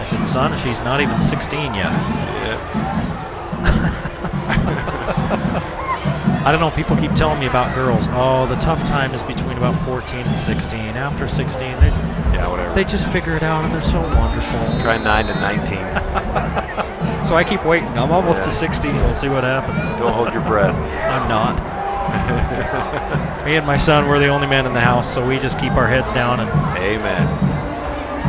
said, son, she's not even 16 yet. Yeah. I don't know, people keep telling me about girls. Oh, the tough time is between about 14 and 16. After 16, Whatever. They just figure it out and they're so wonderful. Try 9 to 19. So I keep waiting. I'm almost to 16. We'll see what happens. Don't hold your breath. I'm not. Me and my son, we're the only men in the house, so we just keep our heads down. And amen.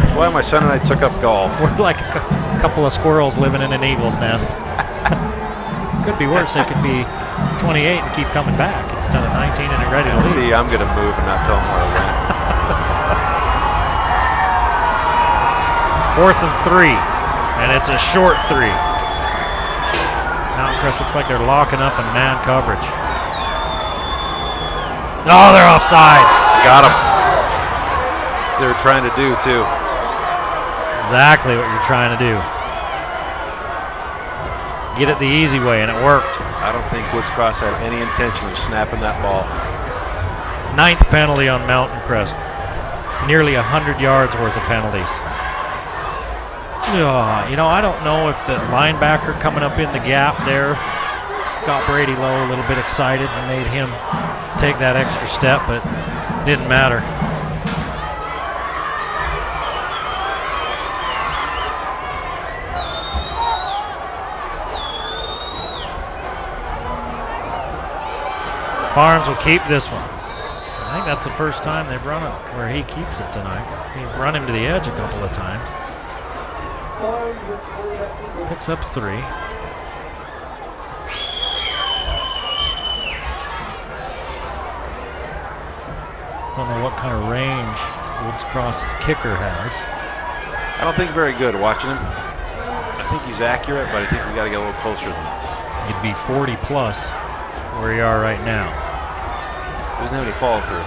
That's why my son and I took up golf. We're like a couple of squirrels living in an eagle's nest. Could be worse. They could be 28 and keep coming back instead of 19 and ready to leave. See, I'm going to move and not tell them where I went. 4th and 3, and it's a short 3. Mountain Crest looks like they're locking up in man coverage. Oh, they're offsides. Got them. That's what they were trying to do, too. Exactly what you're trying to do. Get it the easy way, and it worked. I don't think Woods Cross had any intention of snapping that ball. 9th penalty on Mountain Crest. Nearly 100 yards worth of penalties. You know, I don't know if the linebacker coming up in the gap there got Brady Lowe a little bit excited and made him take that extra step, but didn't matter. Barnes will keep this one. I think that's the first time they've run it where he keeps it tonight. He's run him to the edge a couple of times. Picks up 3. Don't know what kind of range Woods Cross's kicker has. I don't think very good watching him. I think he's accurate, but I think we got to get a little closer than this. He'd be 40 plus where you are right now. Doesn't have any follow through.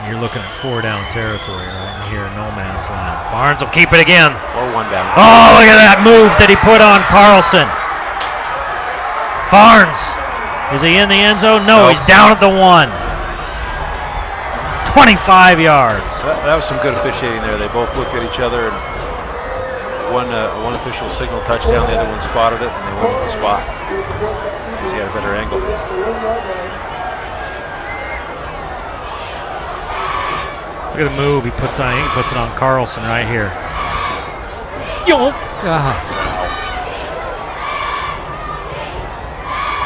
You're looking at 4 down territory right here, no man's land. Barnes will keep it again. Or 1 down. Oh, look at that move that he put on Carlson. Barnes, is he in the end zone? No, nope. He's down at the 1. 25 yards. That was some good officiating there. They both looked at each other, and one official signaled touchdown, the other one spotted it, and they went with the spot because he had a better angle. Look at the move he puts on. He puts it on Carlson right here. Yo!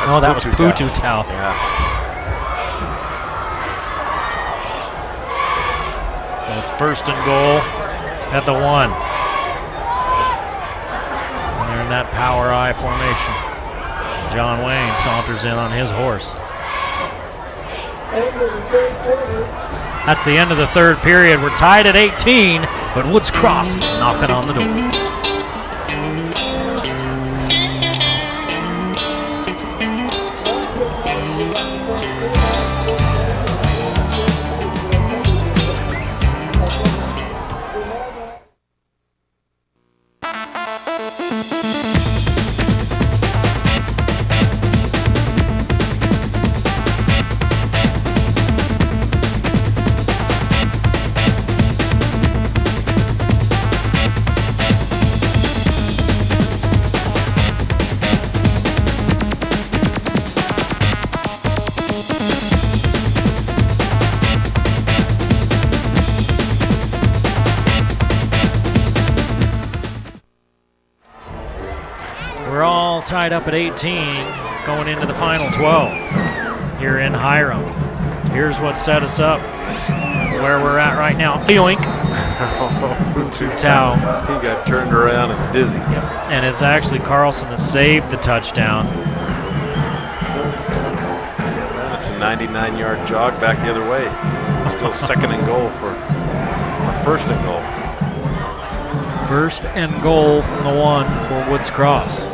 Oh, that was Putu Tau. Yeah. So it's 1st and goal at the 1. And they're in that power I formation. John Wayne saunters in on his horse. That's the end of the 3rd period. We're tied at 18, but Woods Cross is knocking on the door. Tied up at 18, going into the final 12 here in Hiram. Here's what set us up where we're at right now. Yoink. Tau. He got turned around and dizzy. Yep. And it's actually Carlson that saved the touchdown. That's a 99-yard jog back the other way. Still 2nd and goal or 1st and goal. 1st and goal from the 1 for Woods Cross.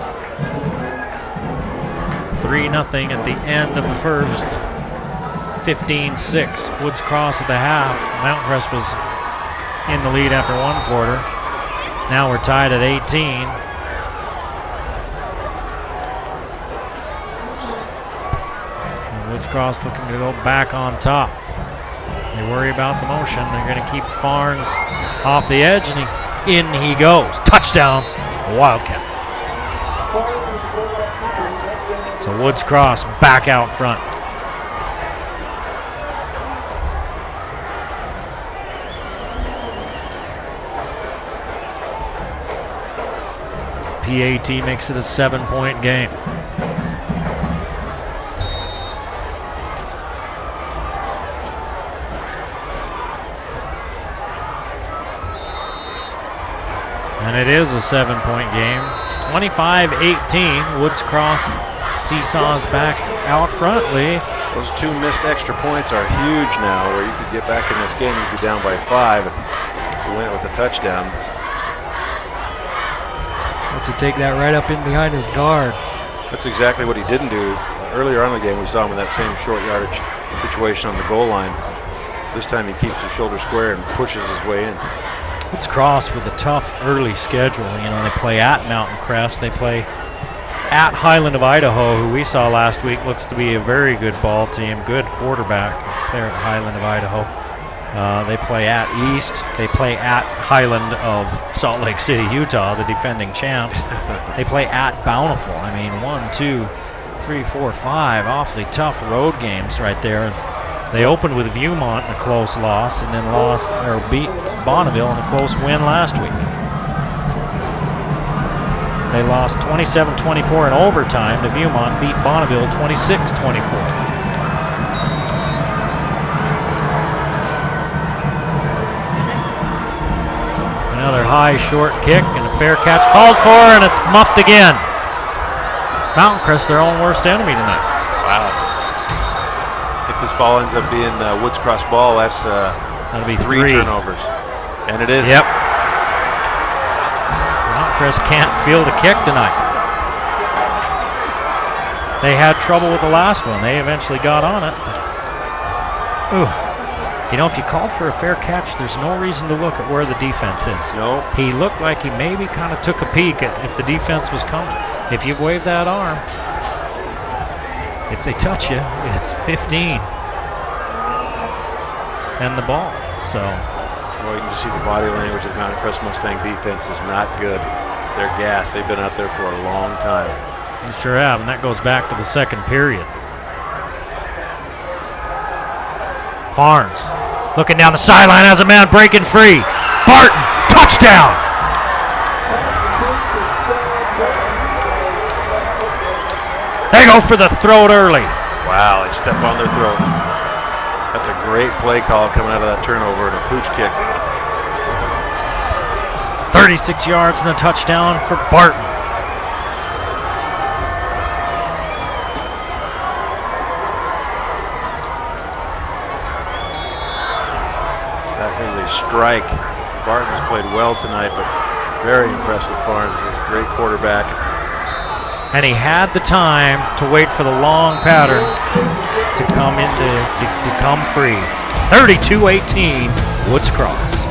3-0 at the end of the 1st. 15-6. Woods Cross at the half. Mountain Crest was in the lead after 1 quarter. Now we're tied at 18. And Woods Cross looking to go back on top. They worry about the motion. They're going to keep Farnes off the edge, and he In he goes. Touchdown, Wildcats. So Woods Cross back out front. PAT makes it a 7-point game. And it is a 7-point game. 25-18. Woods Cross seesaws back out front, Lee. Those 2 missed extra points are huge now, where you could get back in this game. You'd be down by 5 if you went with a touchdown. Wants to take that right up in behind his guard. That's exactly what he didn't do. Earlier on in the game, we saw him in that same short yardage situation on the goal line. This time he keeps his shoulder square and pushes his way in. Woods Cross with a tough early schedule. You know, they play at Mountain Crest. They play at Highland of Idaho, who we saw last week looks to be a very good ball team, good quarterback there at Highland of Idaho. They play at East. They play at Highland of Salt Lake City, Utah, the defending champs. They play at Bountiful. I mean, 1, 2, 3, 4, 5 awfully tough road games right there. They opened with Viewmont in a close loss and then beat Bonneville in a close win last week. They lost 27-24 in overtime to Viewmont, beat Bonneville 26-24. Another high short kick and a fair catch called for, and it's muffed again. Mountain Crest, their own worst enemy tonight. Wow. If this ball ends up being Woods Cross ball, that'll be 3 turnovers. And it is. Yep. Mountain Crest can't field a kick tonight. They had trouble with the last one. They eventually got on it. Ooh. You know, if you called for a fair catch, there's no reason to look at where the defense is. No. He looked like he maybe kind of took a peek at if the defense was coming. If you wave that arm, if they touch you, it's 15 and the ball. So, well, you can just see the body language of the Mountain Crest Mustang defense is not good. They're gassed. They've been out there for a long time. They sure have, and that goes back to the second period. Farnes looking down the sideline, has a man breaking free. Barton, touchdown! They go for the throat early. Wow, they step on their throat. That's a great play call coming out of that turnover and a pooch kick. 36 yards and a touchdown for Barton. That is a strike. Barton's played well tonight, but very impressed with Farnes. He's a great quarterback. And he had the time to wait for the long pattern to come to come free. 32-18, Woods Cross.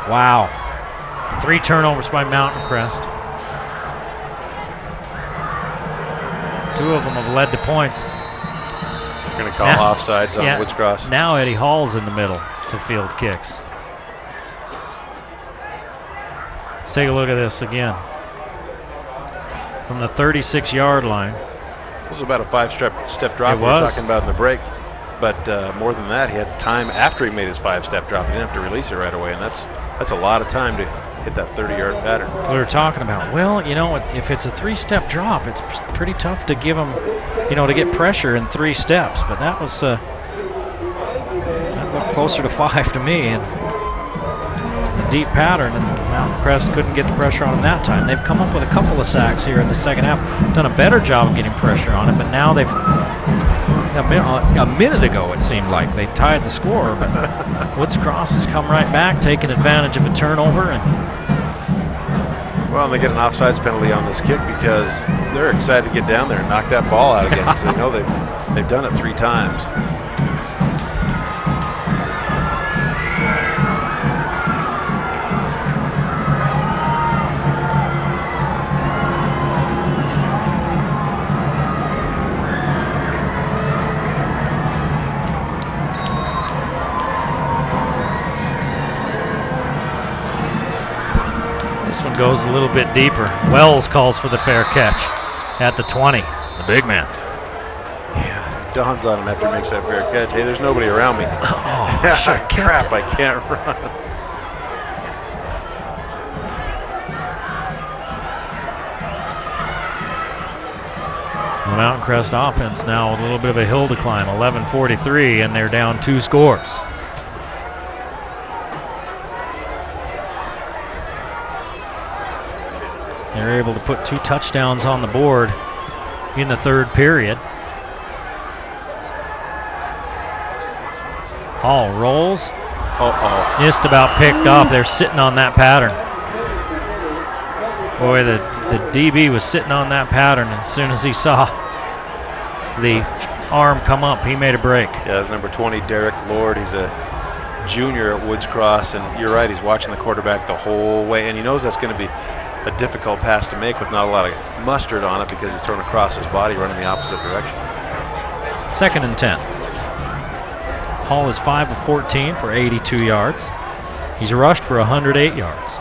Wow. 3 turnovers by Mountain Crest. 2 of them have led to points. They're going to call offsides on Woods Cross. Now Eddie Hall's in the middle to field kicks. Let's take a look at this again. From the 36-yard line. This was about a 5-step drop we were talking about in the break. But more than that, he had time after he made his 5-step drop. He didn't have to release it right away, and that's a lot of time to hit that 30-yard pattern. We were talking about, well, you know, if it's a 3-step drop, it's pretty tough to give him, you know, to get pressure in 3 steps. But that was that looked closer to 5 to me. And deep pattern, and Mountain Crest couldn't get the pressure on them that time. They've come up with a couple of sacks here in the second half, done a better job of getting pressure on it, but now they've, a minute ago it seemed like, they tied the score, but Woods Cross has come right back, taking advantage of a turnover. And well, and they get an offsides penalty on this kick because they're excited to get down there and knock that ball out again because they know they've done it 3 times. Goes a little bit deeper. Wells calls for the fair catch at the 20. The big man. Yeah, dawns on him after he makes that fair catch. Hey, there's nobody around me. Oh, crap, I can't run. The Mountain Crest offense now with a little bit of a hill to climb. 11:43, and they're down 2 scores. They're able to put 2 touchdowns on the board in the 3rd period. Hall rolls. Just about picked off. They're sitting on that pattern. Boy, the DB was sitting on that pattern. As soon as he saw the arm come up, he made a break. Yeah, that's number 20, Derek Lord. He's a junior at Woods Cross, and you're right, he's watching the quarterback the whole way, and he knows that's going to be a difficult pass to make with not a lot of mustard on it because he's thrown across his body running the opposite direction. 2nd and 10. Hall is 5 of 14 for 82 yards. He's rushed for 108 yards.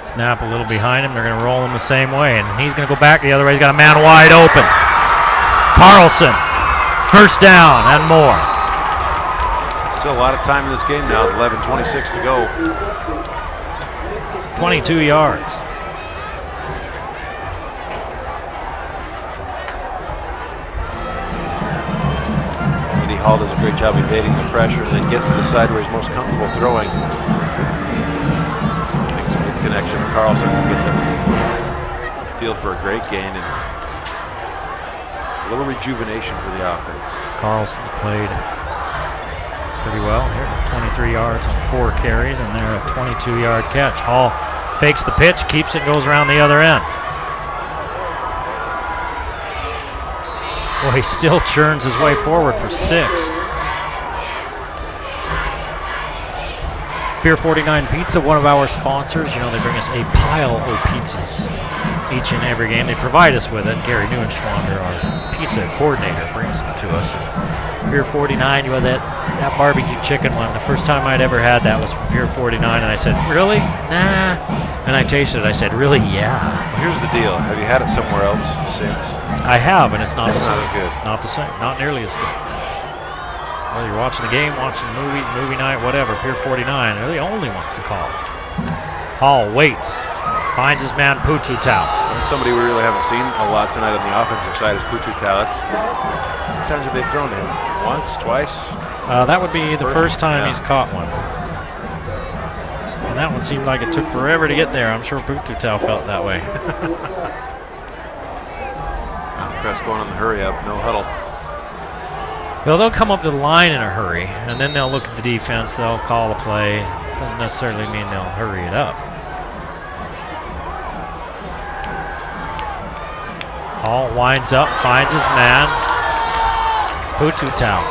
Snap a little behind him. They're going to roll him the same way, and he's going to go back the other way. He's got a man wide open. Carlson, first down and more. Still a lot of time in this game now, 11:26 to go. 22 yards. Eddie Hall does a great job evading the pressure and then gets to the side where he's most comfortable throwing. Makes a good connection to Carlson, who gets a field for a great gain and a little rejuvenation for the offense. Carlson played pretty well here, 23 yards on 4 carries, and they're a 22-yard catch. Hall fakes the pitch, keeps it, goes around the other end. Boy, he still churns his way forward for 6. Pier 49 Pizza, one of our sponsors. You know, they bring us a pile of pizzas each and every game. They provide us with it. Gary Neuenschwander, our pizza coordinator, brings them to us. Pier 49, you know, that barbecue chicken one, the first time I'd ever had that was from Pier 49, and I said, really? Nah. And I tasted it, I said, really? Yeah. Well, here's the deal. Have you had it somewhere else since? I have, and it's not the same. Not as good. Not the same. Not nearly as good. Whether you're watching the game, watching the movie night, whatever, Pier 49, they're the only ones to call. Hall waits, finds his man Pututau. And somebody we really haven't seen a lot tonight on the offensive side is Pututau. How many times have they thrown to him? Once, twice? That would be the first time he's caught one. And that one seemed like it took forever to get there. I'm sure Pututau felt that way. Crest going on the hurry up, no huddle. Well, they'll come up to the line in a hurry, and then they'll look at the defense, they'll call a play. Doesn't necessarily mean they'll hurry it up. Hall winds up, finds his man, Pututau.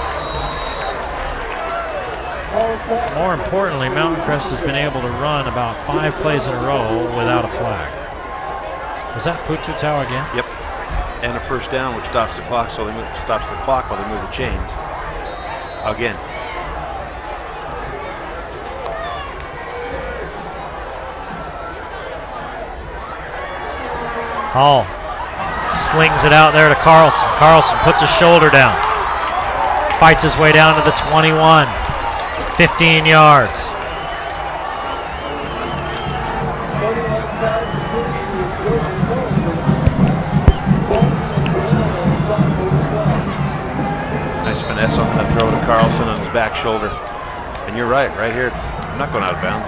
More importantly, Mountain Crest has been able to run about 5 plays in a row without a flag. Was that Pututau again? Yep. And a first down, which stops the clock, so stops the clock while they move the chains. Again. Hall slings it out there to Carlson. Carlson puts his shoulder down. Fights his way down to the 21. 15 yards. finesse on that throw to Carlson on his back shoulder. And you're right here. I'm not going out of bounds.